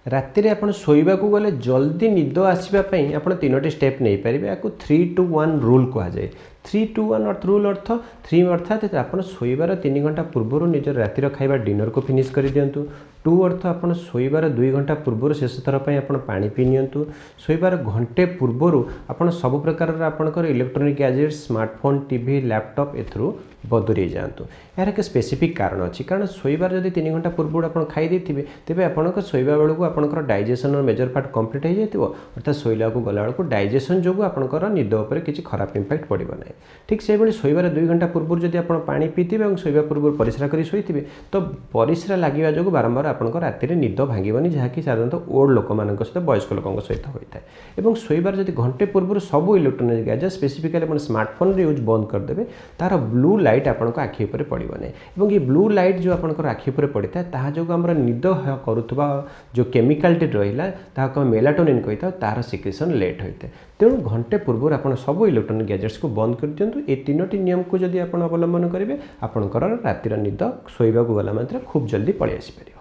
राति रे आपण शोइबा को गले जल्दी निद आसीबा पई आपण तीनोटी स्टेप नहीं पारिबे। याकू 3 to 1 रूल कहा जाए। 3 to 1 रूल अर्थ 3 अर्थात आपण शोइबार 3 घंटा पूर्व निजर रातिर खाइबा डिनर को फिनिश कर दियंतु। 2 अर्थ आपण शोइबार 2 घंटा पूर्व शेष थर पई आपण पानी पी नियंतु। शोइबार घंटे पूर्व आपण सब प्रकार आपणकर electronic gadget smartphone TV laptop एथरू बदुरी जातु। यार एक स्पेसिफिक कारण अच्छी, कारण शोइबार जदि 3 घंटा पूर्व आप खाई देथिबे तेबे आपनकर शोइबा बेलू आपनकर डाइजेशन मेजर पार्ट कंप्लीट हो जाइतिबो। अर्थात शोइला को गला बेलू डाइजेशन जोगु आपनकर निद उपर किछि खराब इंपैक्ट पड़िबो नै। ठीक से भली शोइबार 2 घंटा पूर्व जदि आपण पानी पीथिबे और शोइबा पूर्व परिश्रा करी शोइथिबे तो परिश्रा लागिबा जोगु बारंबार आपनकर राति रे निद भांगिबनी, जहाँकि साधारणतः ओल्ड लोक मानक सहित वयस्क लोकଙ୍କ सहित होइଥାଏ। एवं शोइबार जदि घंटे पूर्व सब इलेक्ट्रोनिक गैजेट स्पेसिफिकली अपन स्मार्टफोन रे यूज बंद कर देबे, तार ब्लू लाइट आपनको आखि ऊपर पड़िबो नै। एवं ये ब्लू लाइट जो आपनकर आखि ऊपर पड़िता ताहा जो हमर निद करूथबा जो केमिकल टे रहिला ताहा मेलाटोनिन कहिता तार सिक्रेशन लेट होइते। तेणु घंटे पूर्व आप सब इलेक्ट्रोनिक गैजेट्स को बंद कर दिंतु। ए तीनोटी नियम को जदि आप अवलंबन करेंगे आपंकर रातिर निद शोइबा को गला मात्रा खूब जल्दी पलि आसी पारिबो।